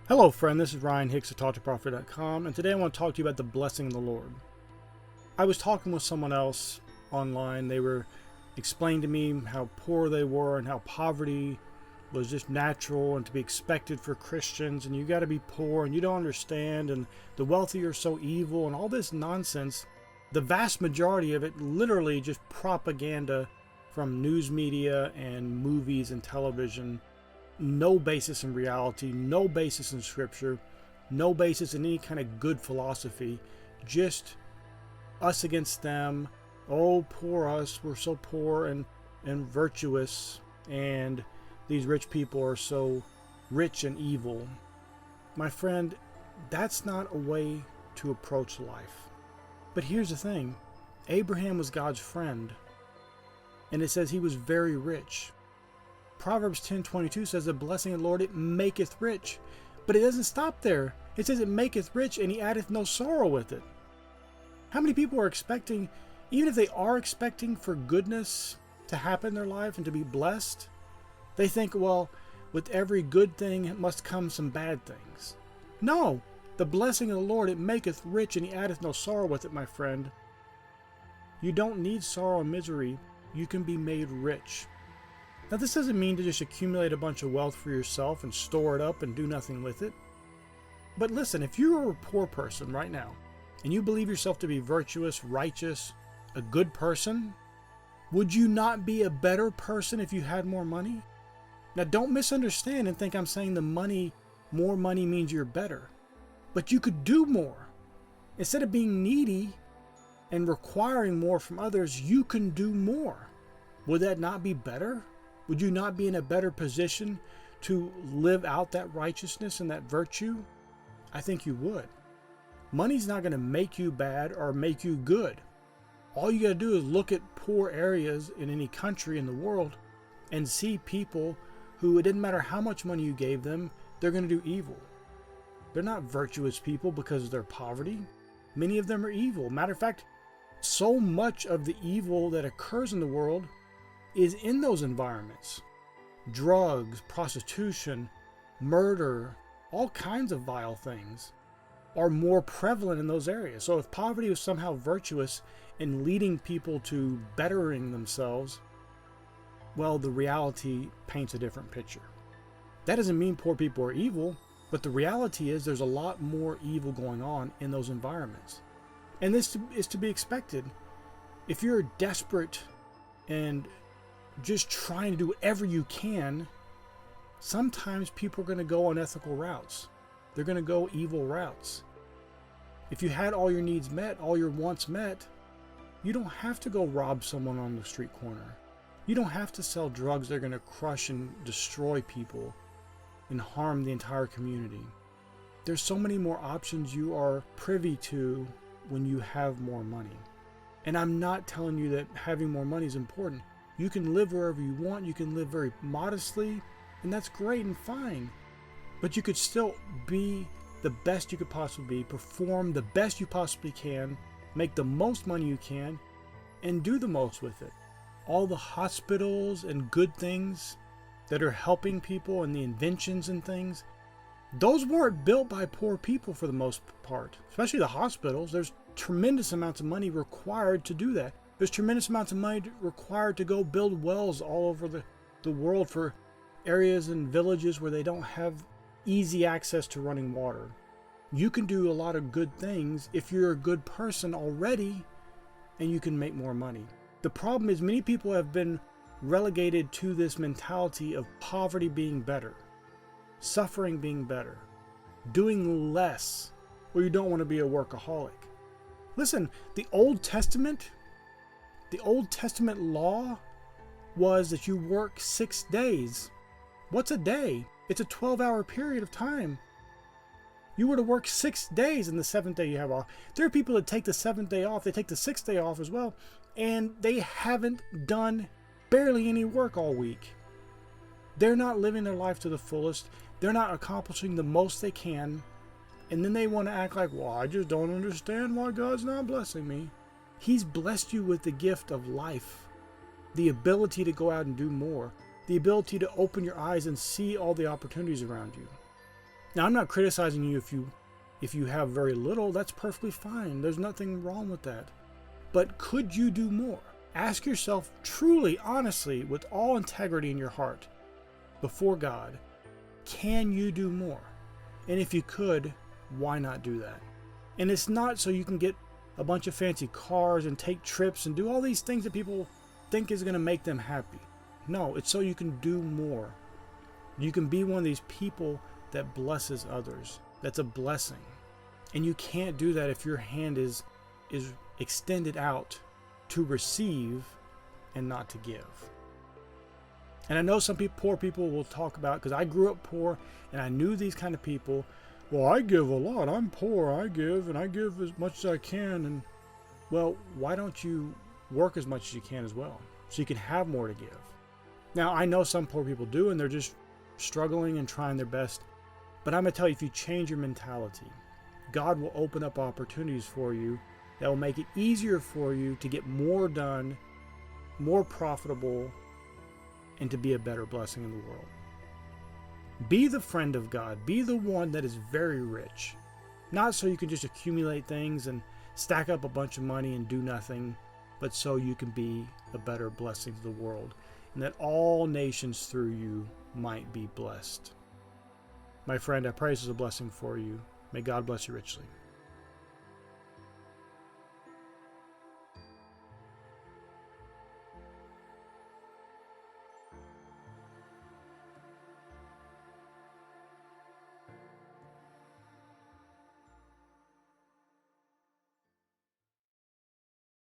Hello friend, this is Ryan Hicks of TalkToProfit.com, and today I want to talk to you about the blessing of the Lord. I was talking with someone else online. They were explaining to me how poor they were and how poverty was just natural and to be expected for Christians, and you got to be poor and you don't understand, and the wealthy are so evil and all this nonsense. The vast majority of it literally just propaganda from news media and movies and television. No basis in reality, no basis in scripture, no basis in any kind of good philosophy, just us against them. Oh, poor us, we're so poor and virtuous, and these rich people are so rich and evil. My friend, that's not a way to approach life. But here's the thing, Abraham was God's friend, and it says he was very rich. Proverbs 10:22 says, the blessing of the Lord, it maketh rich. But it doesn't stop there. It says it maketh rich, and he addeth no sorrow with it. How many people are expecting, even if they are expecting for goodness to happen in their life and to be blessed, they think, well, with every good thing must come some bad things. No, the blessing of the Lord, it maketh rich, and he addeth no sorrow with it, my friend. You don't need sorrow and misery. You can be made rich. Now, this doesn't mean to just accumulate a bunch of wealth for yourself and store it up and do nothing with it. But listen, if you're a poor person right now and you believe yourself to be virtuous, righteous, a good person, would you not be a better person if you had more money? Now, don't misunderstand and think I'm saying more money means you're better. But you could do more. Instead of being needy and requiring more from others, you can do more. Would that not be better? Would you not be in a better position to live out that righteousness and that virtue? I think you would. Money's not going to make you bad or make you good. All you got to do is look at poor areas in any country in the world and see people who, it didn't matter how much money you gave them, they're going to do evil. They're not virtuous people because of their poverty. Many of them are evil. Matter of fact, so much of the evil that occurs in the world is in those environments. Drugs, prostitution, murder, all kinds of vile things are more prevalent in those areas. So if poverty was somehow virtuous in leading people to bettering themselves, well, the reality paints a different picture. That doesn't mean poor people are evil, but the reality is there's a lot more evil going on in those environments. And this is to be expected. If you're desperate and just trying to do whatever you can, sometimes people are going to go unethical routes. They're going to go evil routes. If you had all your needs met, all your wants met, you don't have to go rob someone on the street corner. You don't have to sell drugs that are going to crush and destroy people and harm the entire community. There's so many more options you are privy to when you have more money. And I'm not telling you that having more money is important. You can live wherever you want. You can live very modestly, and that's great and fine. But you could still be the best you could possibly be, perform the best you possibly can, make the most money you can, and do the most with it. All the hospitals and good things that are helping people and the inventions and things, those weren't built by poor people for the most part, especially the hospitals. There's tremendous amounts of money required to do that. There's tremendous amounts of money required to go build wells all over the world for areas and villages where they don't have easy access to running water. You can do a lot of good things if you're a good person already, and you can make more money. The problem is many people have been relegated to this mentality of poverty being better, suffering being better, doing less, or you don't want to be a workaholic. Listen, the Old Testament law was that you work 6 days. What's a day? It's a 12-hour period of time. You were to work 6 days, and the 7th day you have off. There are people that take the 7th day off. They take the 6th day off as well, and they haven't done barely any work all week. They're not living their life to the fullest. They're not accomplishing the most they can, and then they want to act like, well, I just don't understand why God's not blessing me. He's blessed you with the gift of life, the ability to go out and do more, the ability to open your eyes and see all the opportunities around you. Now, I'm not criticizing you if you have very little. That's perfectly fine. There's nothing wrong with that. But could you do more? Ask yourself truly, honestly, with all integrity in your heart, before God, can you do more? And if you could, why not do that? And it's not so you can get a bunch of fancy cars and take trips and do all these things that people think is going to make them happy. No, it's so you can do more. You can be one of these people that blesses others. That's a blessing. And you can't do that if your hand is extended out to receive and not to give. And I know some poor people will talk about, because I grew up poor and I knew these kind of people. Well, I give a lot. I'm poor. I give, and I give as much as I can. And well, why don't you work as much as you can as well, so you can have more to give? Now, I know some poor people do, and they're just struggling and trying their best. But I'm going to tell you, if you change your mentality, God will open up opportunities for you that will make it easier for you to get more done, more profitable, and to be a better blessing in the world. Be the friend of God. Be the one that is very rich. Not so you can just accumulate things and stack up a bunch of money and do nothing, but so you can be a better blessing to the world, and that all nations through you might be blessed. My friend, I pray this is a blessing for you. May God bless you richly.